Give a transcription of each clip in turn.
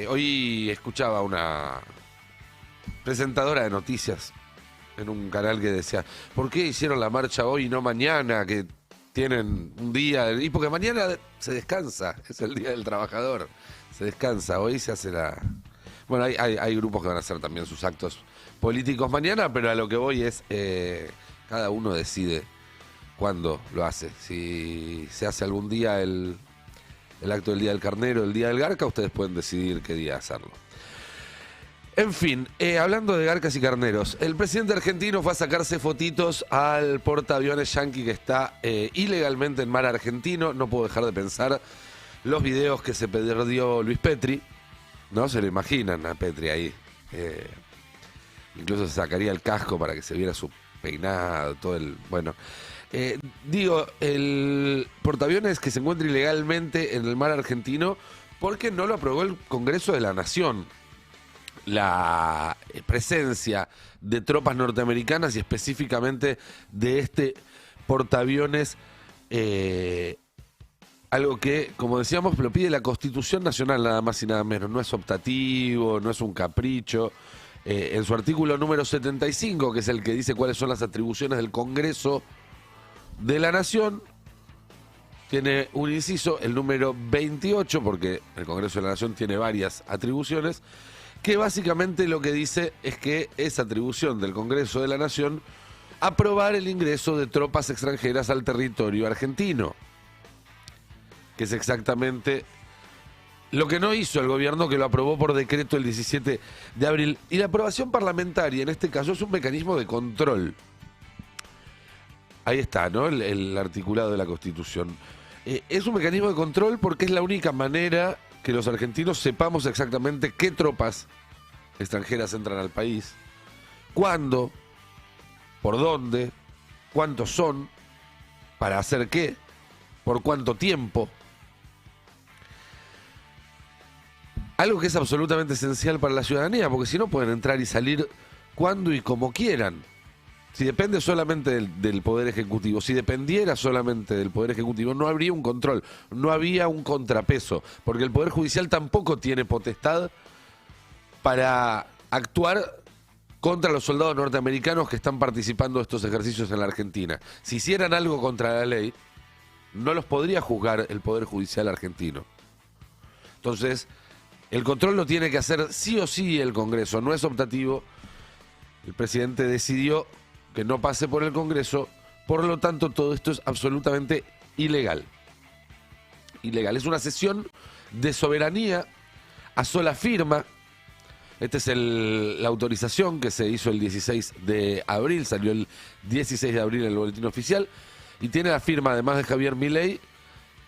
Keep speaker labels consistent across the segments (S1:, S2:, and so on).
S1: Hoy escuchaba una presentadora de noticias en un canal que decía, ¿por qué hicieron la marcha hoy y no mañana? Que tienen un día, y porque mañana se descansa, es el Día del Trabajador, se descansa, hoy se hace la... Bueno, hay grupos que van a hacer también sus actos políticos mañana, pero a lo que voy es, cada uno decide cuándo lo hace. Si se hace algún día el acto del Día del Carnero, el Día del Garca, ustedes pueden decidir qué día hacerlo. En fin, hablando de garcas y carneros, el presidente argentino fue a sacarse fotitos al portaaviones yanqui que está ilegalmente en mar argentino. No puedo dejar de pensar los videos que se perdió Luis Petri, ¿no? Se lo imaginan a Petri ahí. Incluso se sacaría el casco para que se viera su peinado, todo el... Bueno, digo, el portaaviones que se encuentra ilegalmente en el mar argentino porque no lo aprobó el Congreso de la Nación. La presencia de tropas norteamericanas y específicamente de este portaaviones, algo que, como decíamos, lo pide la Constitución Nacional nada más y nada menos, no es optativo, no es un capricho. En su artículo número 75, que es el que dice cuáles son las atribuciones del Congreso de la Nación, tiene un inciso, el número 28, porque el Congreso de la Nación tiene varias atribuciones, que básicamente lo que dice es que es atribución del Congreso de la Nación aprobar el ingreso de tropas extranjeras al territorio argentino, que es exactamente lo que no hizo el gobierno, que lo aprobó por decreto el 17 de abril. Y la aprobación parlamentaria, en este caso, es un mecanismo de control. Ahí está, ¿no? El articulado de la Constitución. Es un mecanismo de control porque es la única manera que los argentinos sepamos exactamente qué tropas extranjeras entran al país, cuándo, por dónde, cuántos son, para hacer qué, por cuánto tiempo. Algo que es absolutamente esencial para la ciudadanía, porque si no pueden entrar y salir cuando y como quieran. Si depende solamente del Poder Ejecutivo, si dependiera solamente del Poder Ejecutivo, no habría un control, no había un contrapeso, porque el Poder Judicial tampoco tiene potestad para actuar contra los soldados norteamericanos que están participando de estos ejercicios en la Argentina. Si hicieran algo contra la ley, no los podría juzgar el Poder Judicial argentino. Entonces, el control lo tiene que hacer sí o sí el Congreso, no es optativo. El presidente decidió que no pase por el Congreso, por lo tanto todo esto es absolutamente ilegal. Ilegal, es una cesión de soberanía a sola firma. Esta es la autorización que se hizo el 16 de abril, salió el 16 de abril en el boletín oficial, y tiene la firma, además de Javier Milei,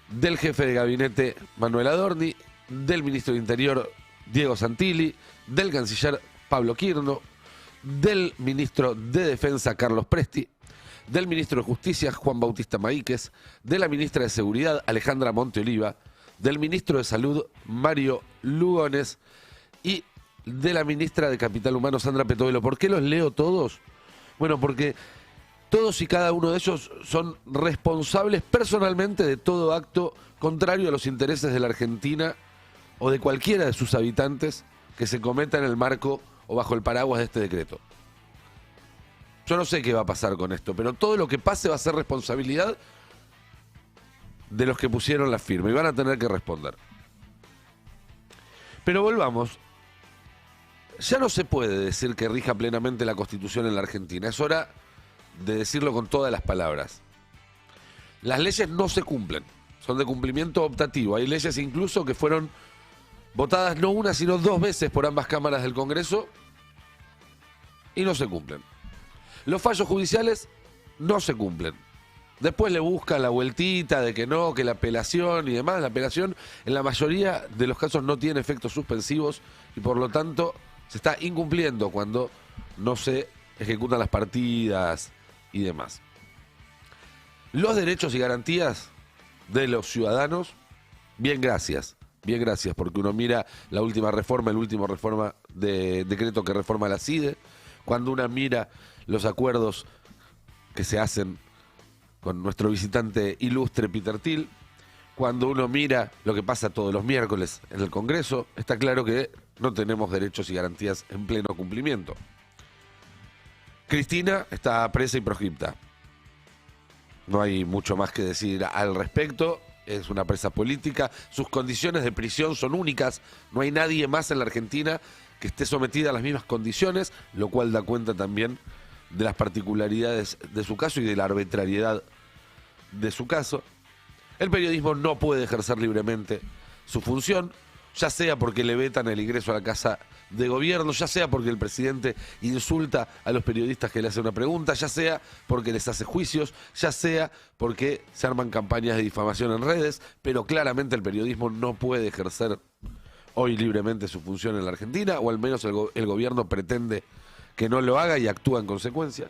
S1: del jefe de gabinete Manuel Adorni, del ministro de Interior Diego Santilli, del canciller Pablo Quirno, del ministro de Defensa Carlos Presti, del ministro de Justicia Juan Bautista Maíquez, de la ministra de Seguridad Alejandra Monteoliva, del ministro de Salud Mario Lugones y de la ministra de Capital Humano Sandra Petovelo. ¿Por qué los leo todos? Bueno, porque todos y cada uno de ellos son responsables personalmente de todo acto contrario a los intereses de la Argentina o de cualquiera de sus habitantes que se cometa en el marco o bajo el paraguas de este decreto. Yo no sé qué va a pasar con esto, pero todo lo que pase va a ser responsabilidad de los que pusieron la firma y van a tener que responder. Pero volvamos. Ya no se puede decir que rija plenamente la Constitución en la Argentina. Es hora de decirlo con todas las palabras. Las leyes no se cumplen. Son de cumplimiento optativo. Hay leyes incluso que fueron votadas no una, sino dos veces por ambas cámaras del Congreso y no se cumplen. Los fallos judiciales no se cumplen. Después le buscan la vueltita de que no, que la apelación y demás. La apelación en la mayoría de los casos no tiene efectos suspensivos y por lo tanto se está incumpliendo cuando no se ejecutan las partidas y demás. Los derechos y garantías de los ciudadanos, bien gracias, porque uno mira la última reforma, el último decreto que reforma la CIDE, cuando uno mira los acuerdos que se hacen con nuestro visitante ilustre Peter Thiel, cuando uno mira lo que pasa todos los miércoles en el Congreso, está claro que no tenemos derechos y garantías en pleno cumplimiento. Cristina está presa y proscripta. No hay mucho más que decir al respecto. Es una presa política. Sus condiciones de prisión son únicas. No hay nadie más en la Argentina que esté sometida a las mismas condiciones, lo cual da cuenta también de las particularidades de su caso y de la arbitrariedad de su caso. El periodismo no puede ejercer libremente su función, ya sea porque le vetan el ingreso a la casa de gobierno, ya sea porque el presidente insulta a los periodistas que le hacen una pregunta, ya sea porque les hace juicios, ya sea porque se arman campañas de difamación en redes, pero claramente el periodismo no puede ejercer hoy libremente su función en la Argentina, o al menos el gobierno pretende que no lo haga y actúa en consecuencia.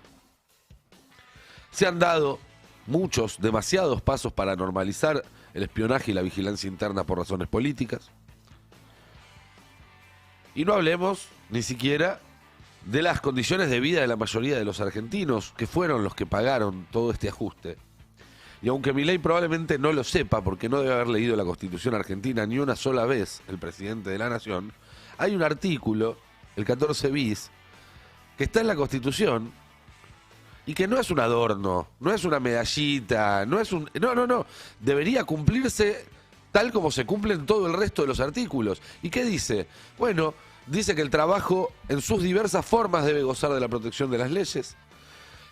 S1: Se han dado muchos, demasiados pasos para normalizar el espionaje y la vigilancia interna por razones políticas. Y no hablemos ni siquiera de las condiciones de vida de la mayoría de los argentinos, que fueron los que pagaron todo este ajuste. Y aunque Milei probablemente no lo sepa, porque no debe haber leído la Constitución argentina ni una sola vez el presidente de la Nación, hay un artículo, el 14 bis, que está en la Constitución y que no es un adorno, no es una medallita, no es un... No. Debería cumplirse tal como se cumplen todo el resto de los artículos. ¿Y qué dice? Bueno, dice que el trabajo en sus diversas formas debe gozar de la protección de las leyes,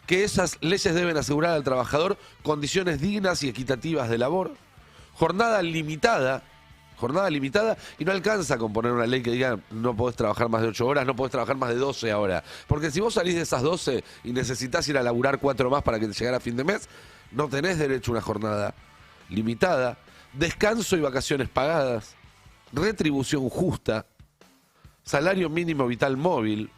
S1: que esas leyes deben asegurar al trabajador condiciones dignas y equitativas de labor, jornada limitada, y no alcanza con poner una ley que diga no podés trabajar más de 8 horas, no podés trabajar más de 12 ahora. Porque si vos salís de esas 12 y necesitas ir a laburar 4 más para que te llegara a fin de mes, no tenés derecho a una jornada limitada, descanso y vacaciones pagadas, retribución justa, salario mínimo vital móvil,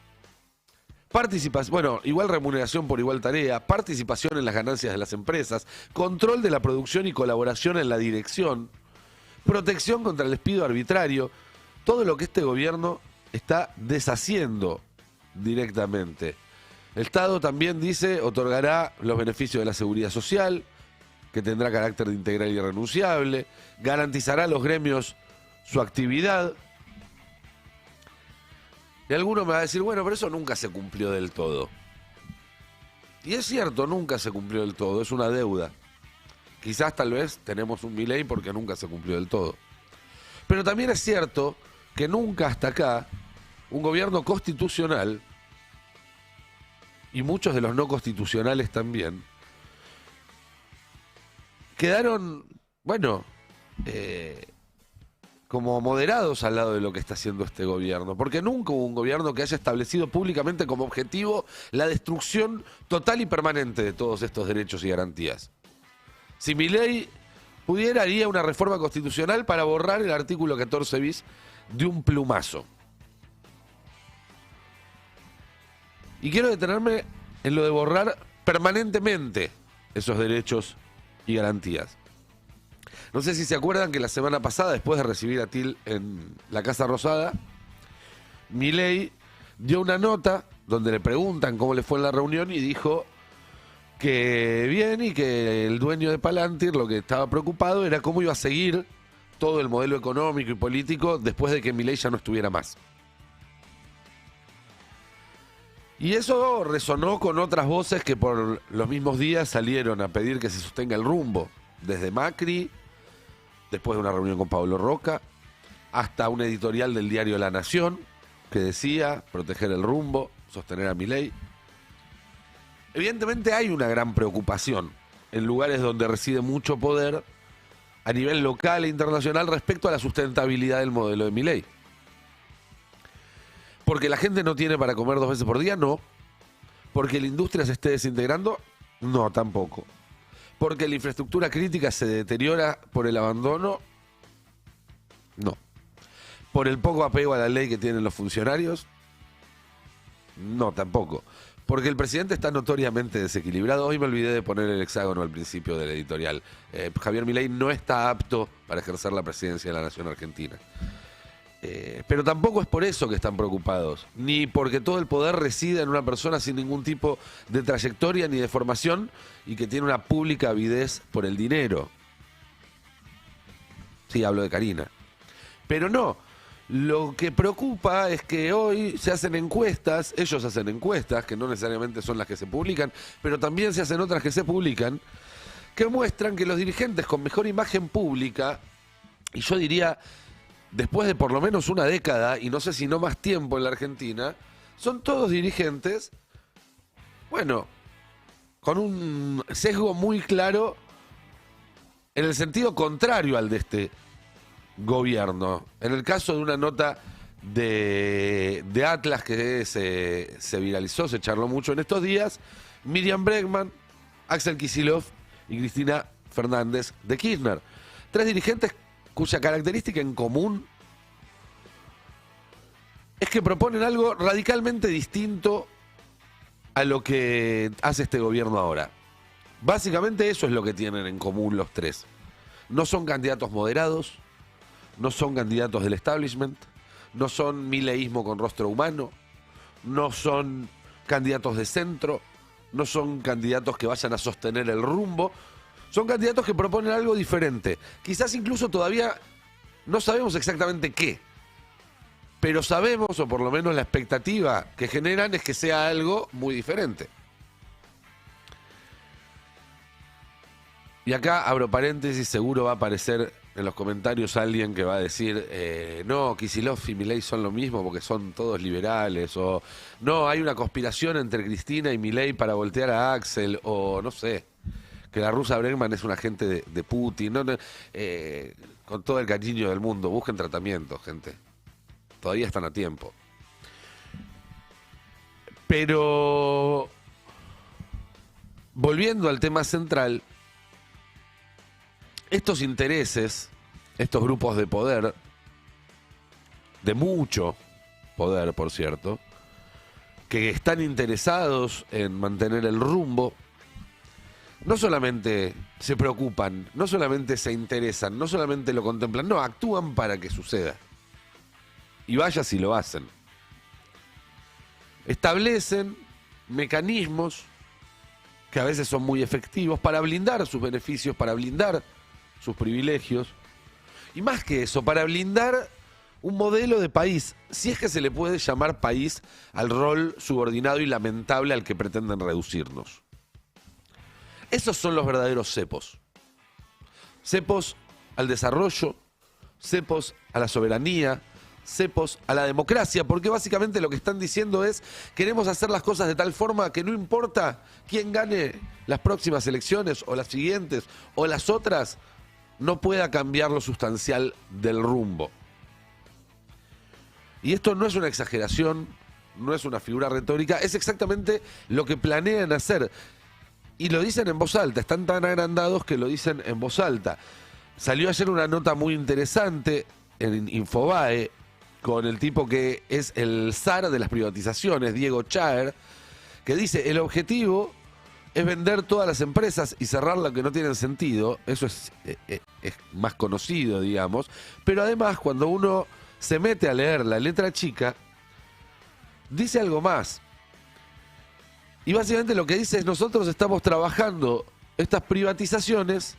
S1: participación, bueno, igual remuneración por igual tarea, participación en las ganancias de las empresas, control de la producción y colaboración en la dirección, protección contra el despido arbitrario, todo lo que este gobierno está deshaciendo directamente. El Estado también dice, otorgará los beneficios de la seguridad social, que tendrá carácter de integral y irrenunciable, garantizará a los gremios su actividad. Y alguno me va a decir, bueno, pero eso nunca se cumplió del todo. Y es cierto, nunca se cumplió del todo, es una deuda. Quizás tal vez tenemos un Milei porque nunca se cumplió del todo. Pero también es cierto que nunca hasta acá un gobierno constitucional, y muchos de los no constitucionales también, quedaron, bueno, como moderados al lado de lo que está haciendo este gobierno. Porque nunca hubo un gobierno que haya establecido públicamente como objetivo la destrucción total y permanente de todos estos derechos y garantías. Si Milei pudiera, haría una reforma constitucional para borrar el artículo 14 bis de un plumazo. Y quiero detenerme en lo de borrar permanentemente esos derechos y garantías. No sé si se acuerdan que la semana pasada, después de recibir a Til en la Casa Rosada, Milei dio una nota donde le preguntan cómo le fue en la reunión y dijo que bien, y que el dueño de Palantir lo que estaba preocupado era cómo iba a seguir todo el modelo económico y político después de que Milei ya no estuviera más. Y eso resonó con otras voces que por los mismos días salieron a pedir que se sostenga el rumbo, desde Macri, después de una reunión con Pablo Roca, hasta un editorial del diario La Nación que decía proteger el rumbo, sostener a Milei. Evidentemente hay una gran preocupación en lugares donde reside mucho poder a nivel local e internacional respecto a la sustentabilidad del modelo de Milei. Porque la gente no tiene para comer 2 veces por día, no. Porque la industria se esté desintegrando, no, tampoco. Porque la infraestructura crítica se deteriora por el abandono, no. Por el poco apego a la ley que tienen los funcionarios, no, tampoco. Porque el presidente está notoriamente desequilibrado. Hoy me olvidé de poner el hexágono al principio del editorial. Javier Milei no está apto para ejercer la presidencia de la Nación Argentina. Pero tampoco es por eso que están preocupados, ni porque todo el poder reside en una persona sin ningún tipo de trayectoria ni de formación y que tiene una pública avidez por el dinero. Sí, hablo de Karina. Pero no, lo que preocupa es que hoy se hacen encuestas, ellos hacen encuestas, que no necesariamente son las que se publican, pero también se hacen otras que se publican, que muestran que los dirigentes con mejor imagen pública, y yo diría, después de por lo menos una década, y no sé si no más tiempo en la Argentina, son todos dirigentes, bueno, con un sesgo muy claro en el sentido contrario al de este gobierno. En el caso de una nota de Atlas que se viralizó, se charló mucho en estos días, Miriam Bregman, Axel Kicillof y Cristina Fernández de Kirchner. 3 dirigentes cuya característica en común es que proponen algo radicalmente distinto a lo que hace este gobierno ahora. Básicamente eso es lo que tienen en común los 3. No son candidatos moderados, no son candidatos del establishment, no son mileísmo con rostro humano, no son candidatos de centro, no son candidatos que vayan a sostener el rumbo, son candidatos que proponen algo diferente. Quizás incluso todavía no sabemos exactamente qué, pero sabemos, o por lo menos la expectativa que generan es que sea algo muy diferente. Y acá abro paréntesis, seguro va a aparecer en los comentarios alguien que va a decir, no, Kicillof y Milei son lo mismo porque son todos liberales, o no, hay una conspiración entre Cristina y Milei para voltear a Axel, o no sé, que la rusa Bregman es un agente de Putin, con todo el cariño del mundo, busquen tratamiento, gente. Todavía están a tiempo. Pero, volviendo al tema central, estos intereses, estos grupos de poder, de mucho poder, por cierto, que están interesados en mantener el rumbo, no solamente se preocupan, no solamente se interesan, no solamente lo contemplan, no, actúan para que suceda. Y vaya si lo hacen. Establecen mecanismos que a veces son muy efectivos para blindar sus beneficios, para blindar sus privilegios, y más que eso, para blindar un modelo de país, si es que se le puede llamar país al rol subordinado y lamentable al que pretenden reducirnos. Esos son los verdaderos cepos. Cepos al desarrollo, cepos a la soberanía, cepos a la democracia, porque básicamente lo que están diciendo es: queremos hacer las cosas de tal forma que no importa quién gane las próximas elecciones o las siguientes o las otras, no pueda cambiar lo sustancial del rumbo. Y esto no es una exageración, no es una figura retórica, es exactamente lo que planean hacer. Y lo dicen en voz alta, están tan agrandados que lo dicen en voz alta. Salió ayer una nota muy interesante en Infobae con el tipo que es el zar de las privatizaciones, Diego Chaer, que dice: el objetivo es vender todas las empresas y cerrar lo que no tienen sentido. Eso es más conocido, digamos. Pero además, cuando uno se mete a leer la letra chica, dice algo más. Y básicamente lo que dice es: nosotros estamos trabajando estas privatizaciones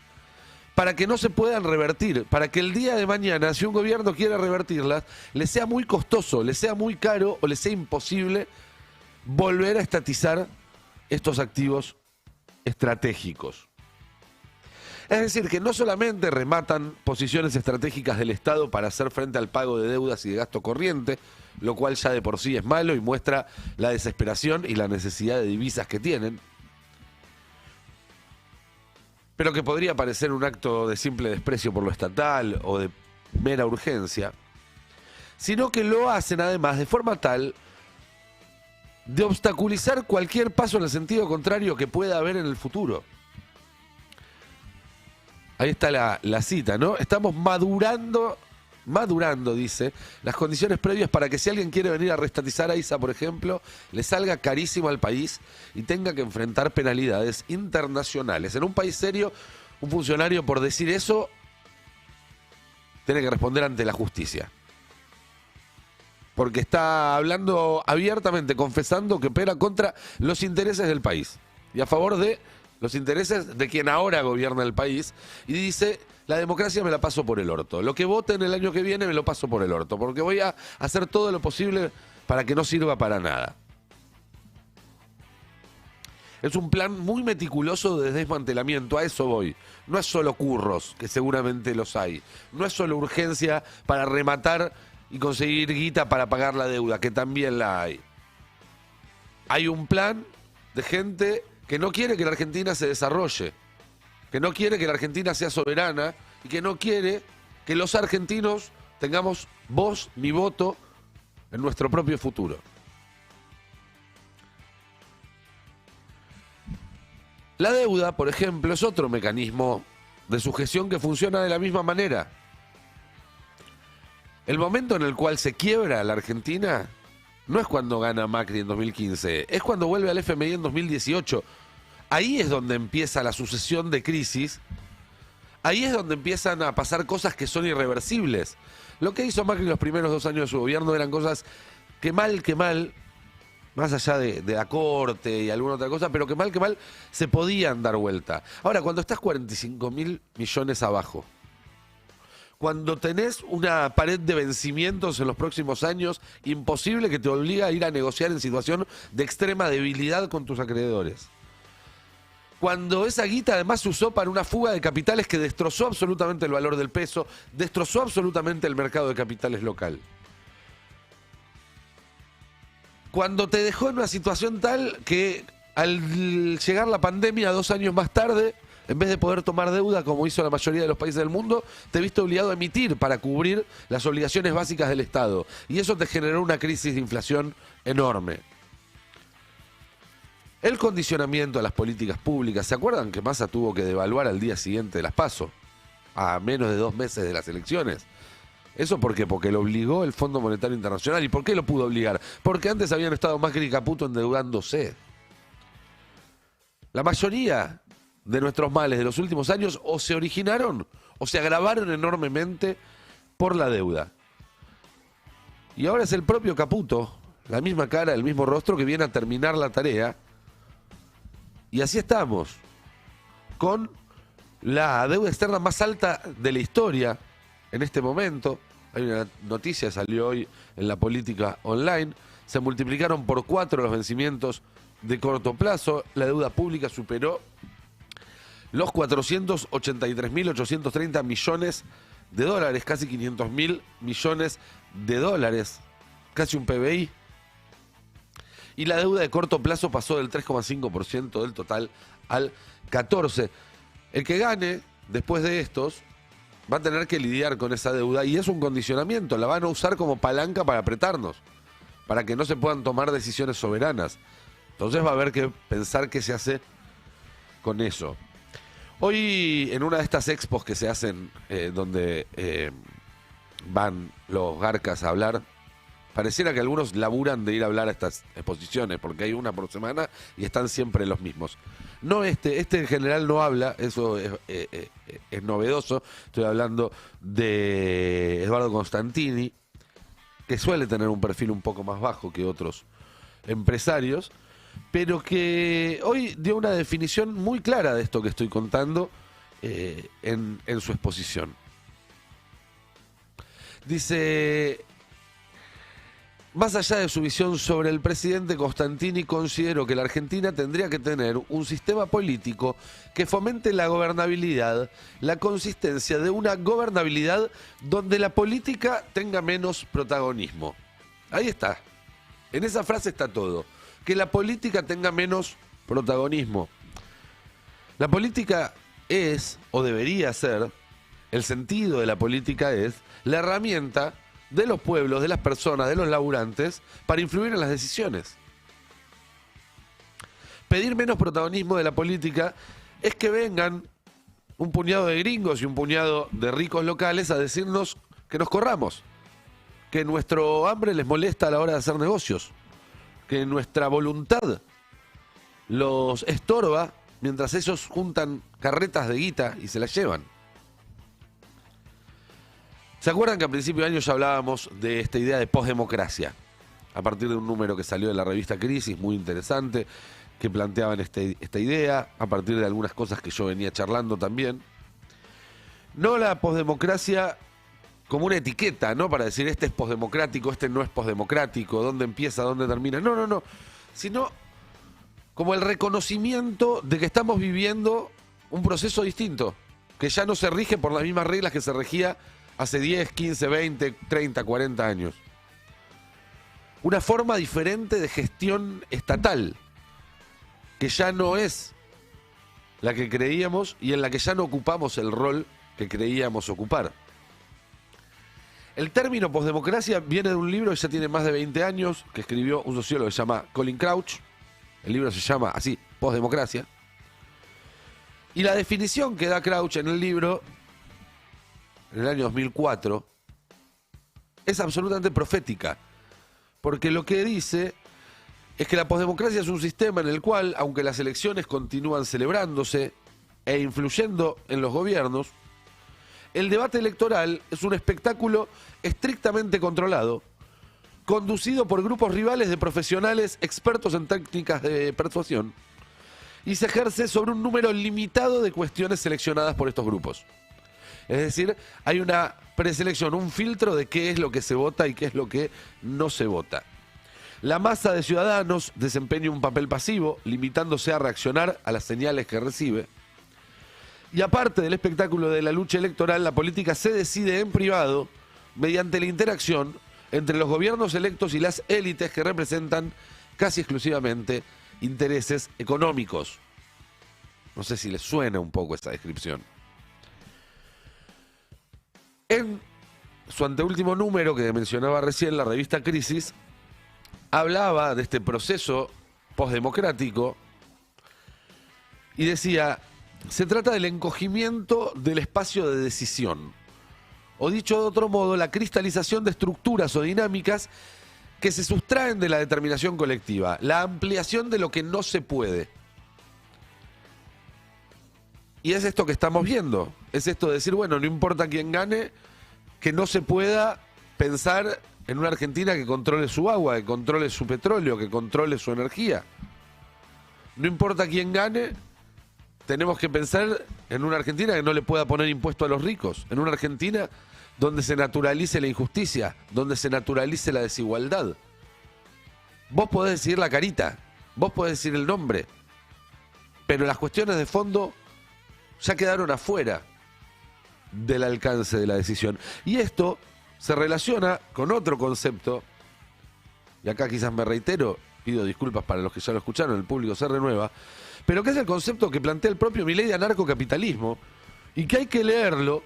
S1: para que no se puedan revertir, para que el día de mañana, si un gobierno quiere revertirlas, le sea muy costoso, le sea muy caro o le sea imposible volver a estatizar estos activos estratégicos. Es decir, que no solamente rematan posiciones estratégicas del Estado para hacer frente al pago de deudas y de gasto corriente, lo cual ya de por sí es malo y muestra la desesperación y la necesidad de divisas que tienen, pero que podría parecer un acto de simple desprecio por lo estatal o de mera urgencia, sino que lo hacen además de forma tal de obstaculizar cualquier paso en el sentido contrario que pueda haber en el futuro. Ahí está la cita, ¿no? Estamos madurando, dice, las condiciones previas para que si alguien quiere venir a reestatizar a ISA, por ejemplo, le salga carísimo al país y tenga que enfrentar penalidades internacionales. En un país serio, un funcionario por decir eso tiene que responder ante la justicia. Porque está hablando abiertamente, confesando que opera contra los intereses del país y a favor de los intereses de quien ahora gobierna el país, y dice la democracia me la paso por el orto. Lo que voten el año que viene me lo paso por el orto, porque voy a hacer todo lo posible para que no sirva para nada. Es un plan muy meticuloso de desmantelamiento, a eso voy. No es solo curros, que seguramente los hay. No es solo urgencia para rematar y conseguir guita para pagar la deuda, que también la hay. Hay un plan de gente que no quiere que la Argentina se desarrolle, que no quiere que la Argentina sea soberana y que no quiere que los argentinos tengamos voz ni voto en nuestro propio futuro. La deuda, por ejemplo, es otro mecanismo de sujeción que funciona de la misma manera. El momento en el cual se quiebra la Argentina no es cuando gana Macri en 2015, es cuando vuelve al FMI en 2018. Ahí es donde empieza la sucesión de crisis, ahí es donde empiezan a pasar cosas que son irreversibles. Lo que hizo Macri los primeros 2 años de su gobierno eran cosas que mal, más allá de la corte y alguna otra cosa, pero que mal, se podían dar vuelta. Ahora, cuando estás 45.000 millones abajo, cuando tenés una pared de vencimientos en los próximos años, imposible, que te obliga a ir a negociar en situación de extrema debilidad con tus acreedores. Cuando esa guita además se usó para una fuga de capitales que destrozó absolutamente el valor del peso, destrozó absolutamente el mercado de capitales local. Cuando te dejó en una situación tal que al llegar la pandemia 2 años más tarde, en vez de poder tomar deuda como hizo la mayoría de los países del mundo, te viste obligado a emitir para cubrir las obligaciones básicas del Estado. Y eso te generó una crisis de inflación enorme. El condicionamiento a las políticas públicas. ¿Se acuerdan que Massa tuvo que devaluar al día siguiente de las PASO? A menos de 2 meses de las elecciones. ¿Eso por qué? Porque lo obligó el Fondo Monetario Internacional. ¿Y por qué lo pudo obligar? Porque antes habían estado Macri y Caputo endeudándose. La mayoría de nuestros males de los últimos años o se originaron o se agravaron enormemente por la deuda. Y ahora es el propio Caputo, la misma cara, el mismo rostro, que viene a terminar la tarea. Y así estamos, con la deuda externa más alta de la historia en este momento. Hay una noticia, salió hoy en la política online. Se multiplicaron por 4 los vencimientos de corto plazo. La deuda pública superó los 483.830 millones de dólares, casi 500.000 millones de dólares, casi un PBI. Y la deuda de corto plazo pasó del 3,5% del total al 14%. El que gane después de estos va a tener que lidiar con esa deuda y es un condicionamiento. La van a usar como palanca para apretarnos, para que no se puedan tomar decisiones soberanas. Entonces va a haber que pensar qué se hace con eso. Hoy, en una de estas expos que se hacen, donde van los garcas a hablar, pareciera que algunos laburan de ir a hablar a estas exposiciones, porque hay una por semana y están siempre los mismos. No este en general no habla, eso es novedoso. Estoy hablando de Eduardo Constantini, que suele tener un perfil un poco más bajo que otros empresarios, pero que hoy dio una definición muy clara de esto que estoy contando en su exposición. Dice: más allá de su visión sobre el presidente, Constantini consideró que la Argentina tendría que tener un sistema político que fomente la gobernabilidad, la consistencia de una gobernabilidad donde la política tenga menos protagonismo. Ahí está. En esa frase está todo. Que la política tenga menos protagonismo. La política es, o debería ser, el sentido de la política es la herramienta de los pueblos, de las personas, de los laburantes, para influir en las decisiones. Pedir menos protagonismo de la política es que vengan un puñado de gringos y un puñado de ricos locales a decirnos que nos corramos, que nuestro hambre les molesta a la hora de hacer negocios, que nuestra voluntad los estorba mientras ellos juntan carretas de guita y se las llevan. ¿Se acuerdan que a principio de año ya hablábamos de esta idea de posdemocracia? A partir de un número que salió de la revista Crisis, muy interesante, que planteaban esta idea, a partir de algunas cosas que yo venía charlando también. No la posdemocracia como una etiqueta, ¿no? Para decir este es posdemocrático, este no es posdemocrático, dónde empieza, dónde termina. No, no, no. Sino como el reconocimiento de que estamos viviendo un proceso distinto, que ya no se rige por las mismas reglas que se regía hace 10, 15, 20, 30, 40 años. Una forma diferente de gestión estatal, que ya no es la que creíamos y en la que ya no ocupamos el rol que creíamos ocupar. El término posdemocracia viene de un libro que ya tiene más de 20 años, que escribió un sociólogo que se llama Colin Crouch. El libro se llama así, Posdemocracia. Y la definición que da Crouch en el libro, en el año 2004, es absolutamente profética. Porque lo que dice es que la posdemocracia es un sistema en el cual, aunque las elecciones continúan celebrándose e influyendo en los gobiernos, el debate electoral es un espectáculo estrictamente controlado, conducido por grupos rivales de profesionales expertos en técnicas de persuasión, y se ejerce sobre un número limitado de cuestiones seleccionadas por estos grupos. Es decir, hay una preselección, un filtro de qué es lo que se vota y qué es lo que no se vota. La masa de ciudadanos desempeña un papel pasivo, limitándose a reaccionar a las señales que recibe. Y aparte del espectáculo de la lucha electoral, la política se decide en privado mediante la interacción entre los gobiernos electos y las élites que representan casi exclusivamente intereses económicos. No sé si les suena un poco esta descripción. En su anteúltimo número que mencionaba recién, la revista Crisis, hablaba de este proceso postdemocrático y decía: se trata del encogimiento del espacio de decisión, o dicho de otro modo, la cristalización de estructuras o dinámicas que se sustraen de la determinación colectiva, la ampliación de lo que no se puede. Y es esto que estamos viendo, es esto de decir, bueno, no importa quién gane, que no se pueda pensar en una Argentina que controle su agua, que controle su petróleo, que controle su energía. No importa quién gane, tenemos que pensar en una Argentina que no le pueda poner impuesto a los ricos, en una Argentina donde se naturalice la injusticia, donde se naturalice la desigualdad. Vos podés decir la carita, vos podés decir el nombre, pero las cuestiones de fondo ya quedaron afuera del alcance de la decisión. Y esto se relaciona con otro concepto, y acá quizás me reitero, pido disculpas para los que ya lo escucharon, el público se renueva, pero que es el concepto que plantea el propio Milei de anarcocapitalismo, y que hay que leerlo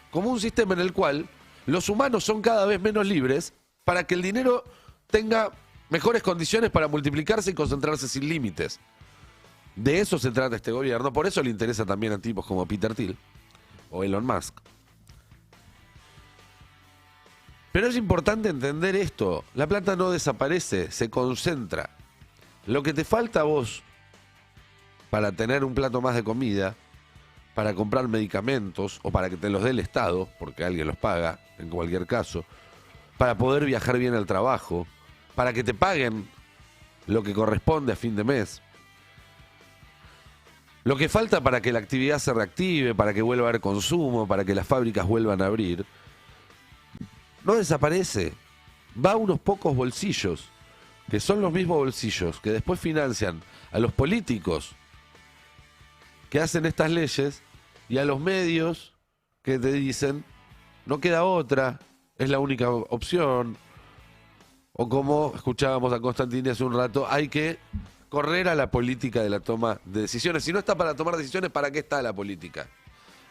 S1: como un sistema en el cual los humanos son cada vez menos libres para que el dinero tenga mejores condiciones para multiplicarse y concentrarse sin límites. De eso se trata este gobierno, por eso le interesa también a tipos como Peter Thiel o Elon Musk. Pero es importante entender esto, la plata no desaparece, se concentra. Lo que te falta a vos para tener un plato más de comida, para comprar medicamentos o para que te los dé el Estado, porque alguien los paga, en cualquier caso, para poder viajar bien al trabajo, para que te paguen lo que corresponde a fin de mes. Lo que falta para que la actividad se reactive, para que vuelva a haber consumo, para que las fábricas vuelvan a abrir, no desaparece. Va a unos pocos bolsillos, que son los mismos bolsillos que después financian a los políticos que hacen estas leyes y a los medios que te dicen no queda otra, es la única opción, o como escuchábamos a Constantini hace un rato, hay que correr a la política de la toma de decisiones. Si no está para tomar decisiones, ¿para qué está la política?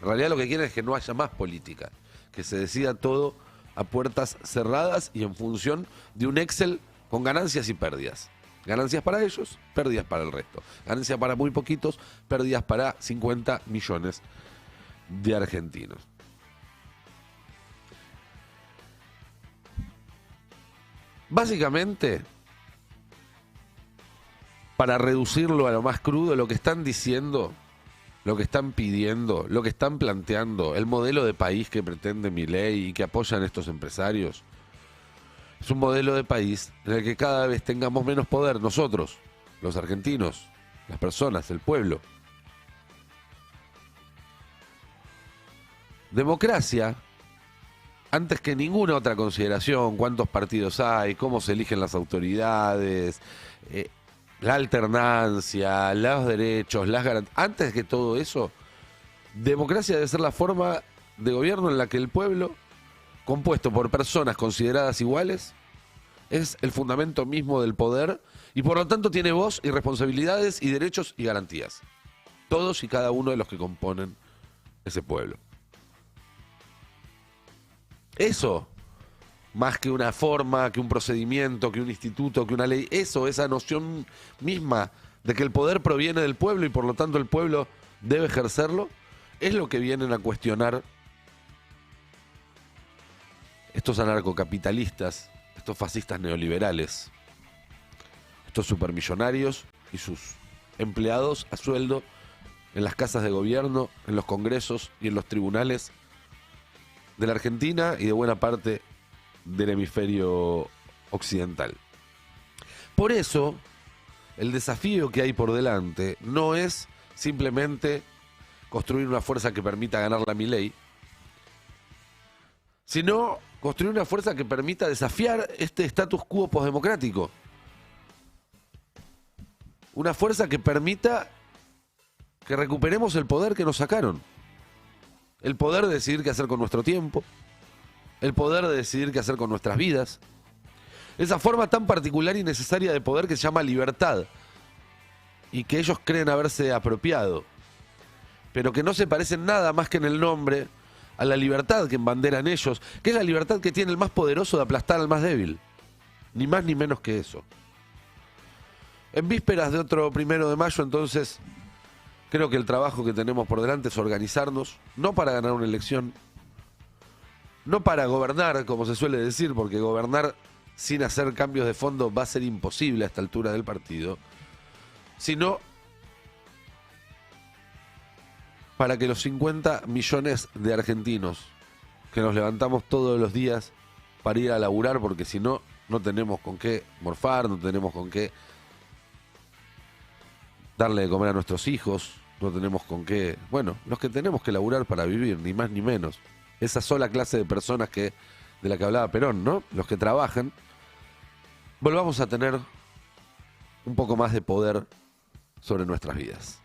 S1: En realidad lo que quieren es que no haya más política, que se decida todo a puertas cerradas y en función de un Excel con ganancias y pérdidas. Ganancias para ellos, pérdidas para el resto. Ganancias para muy poquitos, pérdidas para 50 millones de argentinos. Básicamente, para reducirlo a lo más crudo, lo que están diciendo, lo que están pidiendo, lo que están planteando, el modelo de país que pretende Milei y que apoyan estos empresarios, es un modelo de país en el que cada vez tengamos menos poder nosotros, los argentinos, las personas, el pueblo. democracia, antes que ninguna otra consideración, cuántos partidos hay, cómo se eligen las autoridades, la alternancia, los derechos, las garantías, antes que todo eso, democracia debe ser la forma de gobierno en la que el pueblo, compuesto por personas consideradas iguales, es el fundamento mismo del poder y por lo tanto tiene voz y responsabilidades y derechos y garantías. Todos y cada uno de los que componen ese pueblo. Eso, más que una forma, que un procedimiento, que un instituto, que una ley, eso, esa noción misma de que el poder proviene del pueblo y por lo tanto el pueblo debe ejercerlo, es lo que vienen a cuestionar estos anarcocapitalistas, estos fascistas neoliberales, estos supermillonarios y sus empleados a sueldo en las casas de gobierno, en los congresos y en los tribunales de la Argentina y de buena parte del hemisferio occidental. Por eso, el desafío que hay por delante no es simplemente construir una fuerza que permita ganar la Milei, sino construir una fuerza que permita desafiar este status quo posdemocrático. Una fuerza que permita que recuperemos el poder que nos sacaron. El poder de decidir qué hacer con nuestro tiempo. El poder de decidir qué hacer con nuestras vidas. Esa forma tan particular y necesaria de poder que se llama libertad. Y que ellos creen haberse apropiado. Pero que no se parecen nada más que en el nombre a la libertad que embanderan ellos. Que es la libertad que tiene el más poderoso de aplastar al más débil. Ni más ni menos que eso. En vísperas de otro 1 de mayo, entonces, creo que el trabajo que tenemos por delante es organizarnos, no para ganar una elección, no para gobernar, como se suele decir, porque gobernar sin hacer cambios de fondo va a ser imposible a esta altura del partido, sino para que los 50 millones de argentinos que nos levantamos todos los días para ir a laburar, porque si no, no tenemos con qué morfar, no tenemos con qué darle de comer a nuestros hijos, no tenemos con qué... Bueno, los que tenemos que laburar para vivir, ni más ni menos. Esa sola clase de personas de la que hablaba Perón, ¿no? Los que trabajan, volvamos a tener un poco más de poder sobre nuestras vidas.